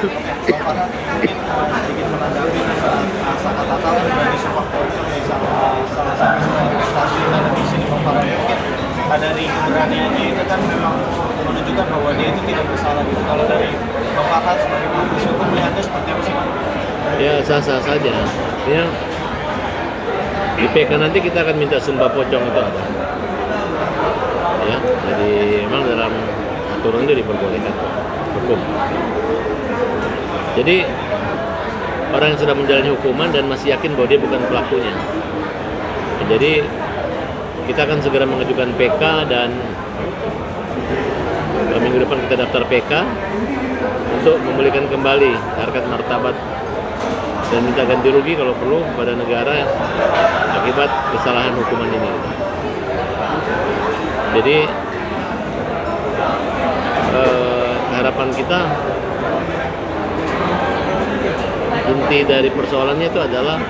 Bapak mungkin sedikit menanggapi saat Saka Tatal menjadi sebuah pocong di salah satu stasiun televisi di Bapak, mungkin dari keberaniannya itu kan memang menunjukkan bahwa dia itu tidak bersalah gitu. Kalau dari Bapak sebagai praktisi hukum melihatnya seperti apa sih Pak? Ya sah-sah saja. Ya, di PK nanti kita akan minta sumpah pocong itu ada. Ya, jadi memang dalam aturan itu diperbolehkan hukum. Jadi orang yang sudah menjalani hukuman dan masih yakin bahwa dia bukan pelakunya. Ya, jadi kita akan segera mengajukan PK dan minggu depan kita daftar PK untuk memulihkan kembali harkat martabat dan minta ganti rugi kalau perlu kepada negara akibat kesalahan hukuman ini. Jadi harapan kita, inti dari persoalannya itu adalah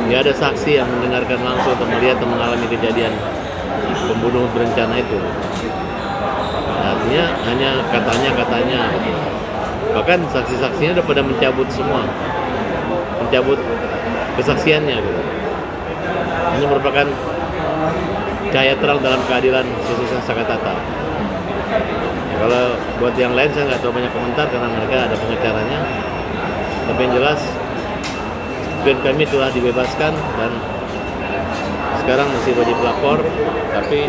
nggak ada saksi yang mendengarkan langsung atau melihat atau mengalami kejadian pembunuhan berencana itu. Artinya hanya katanya. Bahkan saksi-saksinya udah pada mencabut semua, mencabut kesaksiannya gitu. Ini merupakan cahaya terang dalam keadilan khususnya Saka Tatal. Ya, kalau buat yang lain saya nggak terlalu banyak komentar karena mereka ada pengacaranya. Tapi yang jelas klien kami telah dibebaskan dan sekarang masih wajib lapor, tapi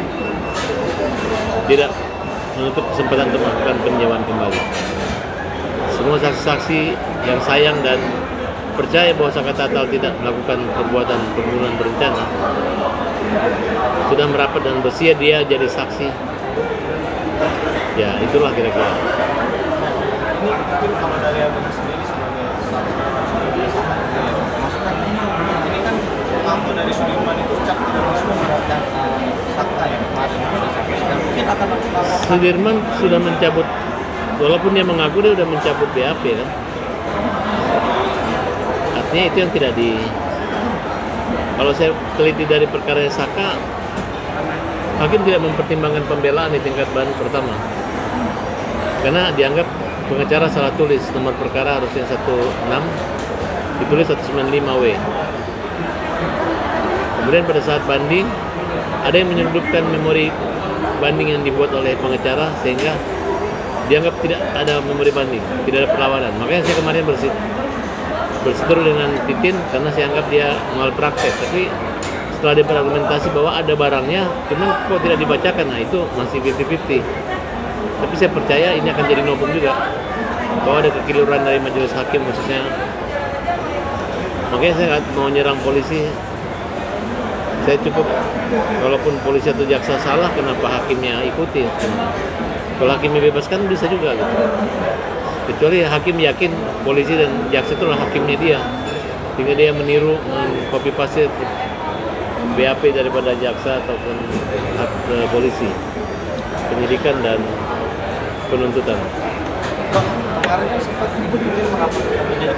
tidak menutup kesempatan untuk melakukan peninjauan kembali. Semua saksi-saksi yang sayang dan percaya bahwa Saka Tatal tidak melakukan perbuatan pembunuhan berencana sudah merapat dan bersedia dia jadi saksi. Ya itulah kira-kira. Mungkin kalau dari Abang sendiri sebagai maksudnya ini kan pengaku dari Sudirman itu cap tidak langsung memberatkan Saka ya kemarin mungkin akan lapor. Sudirman sudah mencabut, walaupun dia mengaku dia sudah mencabut BAP kan. Artinya itu yang tidak di. Kalau saya teliti dari perkara Saka, hakim tidak mempertimbangkan pembelaan di tingkat banding pertama karena dianggap pengacara salah tulis nomor perkara harusnya 16 ditulis 195W. Kemudian pada saat banding ada yang menyeludupkan memori banding yang dibuat oleh pengacara sehingga dianggap tidak ada memori banding, tidak ada perlawanan. Makanya saya kemarin berseteru dengan Titin karena saya anggap dia malpraktek. Tapi setelah dia berargumentasi bahwa ada barangnya, cuman kok tidak dibacakan, nah itu masih 50-50. Tapi saya percaya ini akan jadi novum juga bahwa ada kekeliruan dari majelis hakim khususnya. Makanya saya nggak mau nyerang polisi. Saya cukup, walaupun polisi atau jaksa salah, kenapa hakimnya ikuti? Kalau hakimnya bebaskan bisa juga gitu. Kecuali hakim yakin polisi dan jaksa itu adalah hakimnya dia, sehingga dia meniru, mengcopy paste BAP daripada jaksa ataupun polisi, penyidikan dan penuntutan. Bang, kemarin kan sempat mungkin merapat menjadi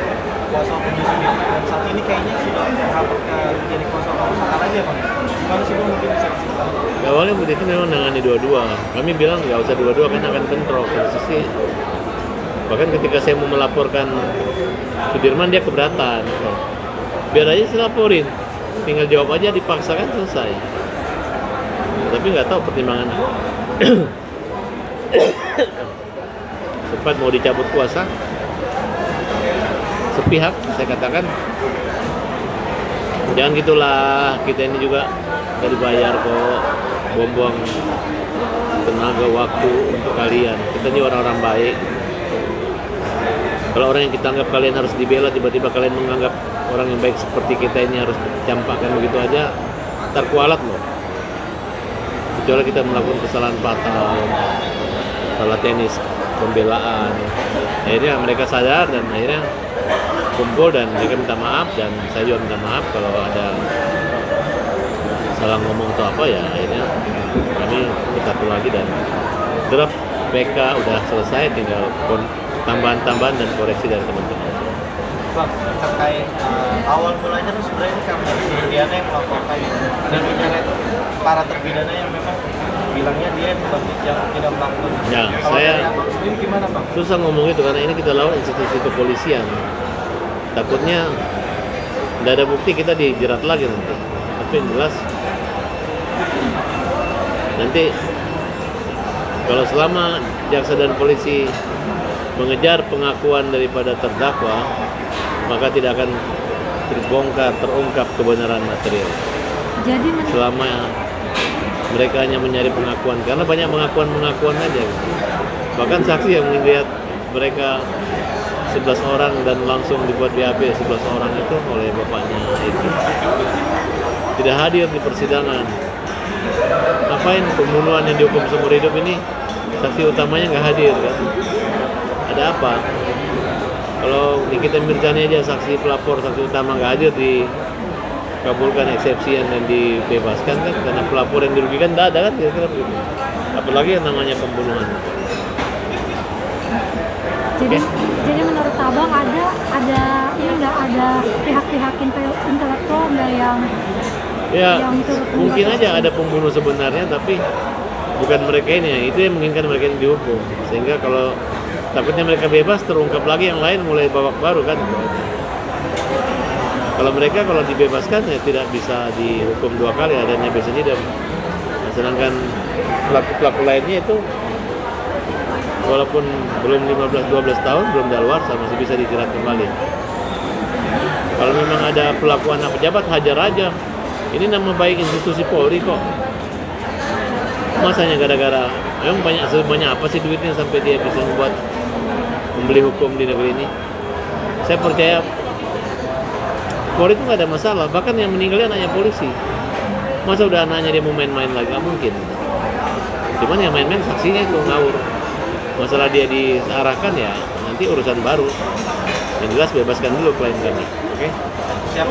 kuasa hukum Sudirman dan saat ini kayaknya sudah merapat ke menjadi kuasa hukum Saka lagi ya Bang? Gimana sih Bang mungkin bisa cerita? Awalnya Bu Titi memang nangani dua-dua. Kami bilang nggak usah dua-dua kan akan bentrok. Sisi bahkan ketika saya mau melaporkan Sudirman dia keberatan. Biar aja saya laporin, tinggal jawab aja dipaksakan selesai. Tapi nggak tahu pertimbangan. Sempat mau dicabut kuasa sepihak, saya katakan jangan gitulah, kita ini juga nggak dibayar kok, buang-buang tenaga waktu untuk kalian. Kita ini orang-orang baik. Kalau orang yang kita anggap kalian harus dibela, tiba-tiba kalian menganggap orang yang baik seperti kita ini harus campakkan begitu aja, ntar kualat loh. Kecuali kita melakukan kesalahan fatal, salah teknis pembelaan. Akhirnya mereka sadar dan akhirnya kumpul dan mereka minta maaf dan saya juga minta maaf kalau ada salah ngomong atau apa ya. Akhirnya kami bersatu lagi dan draft PK udah selesai, tinggal tambahan-tambahan dan koreksi dari teman-teman. Bang, terkait awal mulanya kan sebenarnya karena terpidana yang melaporkan dan menyeret para terpidana yang memang bilangnya dia bukan yang tidak melakukan. Ya, Kalau saya- dari abang sendiri gimana bang? Susah ngomong itu karena ini kita lawan institusi kepolisian. Takutnya tidak ada bukti kita dijerat lagi nanti. Tapi yang jelas nanti kalau selama jaksa dan polisi mengejar pengakuan daripada terdakwa, maka tidak akan terungkap kebenaran material. Jadi Selama mereka hanya mencari pengakuan, karena banyak pengakuan aja. Bahkan saksi yang melihat mereka 11 orang dan langsung dibuat BAP 11 orang itu oleh bapaknya itu tidak hadir di persidangan. Ngapain pembunuhan yang dihukum seumur hidup ini saksi utamanya nggak hadir kan? Ada apa? Kalau Nikita Mirzani aja saksi pelapor, saksi utama nggak hadir, dikabulkan eksepsian dan dibebaskan kan, karena pelapor yang dirugikan nggak ada kan, kira-kira begitu. Apalagi yang namanya pembunuhan. jadi menurut abang ada ini nggak ada pihak-pihak intelektual nggak yang Ya yang turut mungkin terlibat? aja ada pembunuh sebenarnya, tapi bukan mereka ini. Itu yang menginginkan mereka ini dihukum, sehingga kalau takutnya mereka bebas terungkap lagi yang lain mulai babak baru kan. Kalau mereka kalau dibebaskan ya tidak bisa dihukum dua kali, adanya biasanya dia. Sedangkan pelaku lainnya itu walaupun belum 15-12 tahun belum daluarsa masih bisa dijerat kembali. Kalau memang ada pelaku anak pejabat, hajar aja. Ini nama baik institusi Polri kok. Masanya gara-gara memang sebanyak apa sih duitnya sampai dia bisa membeli hukum di negeri ini? Saya percaya Polri itu nggak ada masalah. Bahkan yang meninggalnya anaknya polisi. Masa udah anaknya dia mau main-main lagi? Nggak mungkin. Cuman yang main-main saksinya itu ngawur. Masalah dia diarahkan ya nanti urusan baru. Yang jelas bebaskan dulu klien kami. Oke? Siap.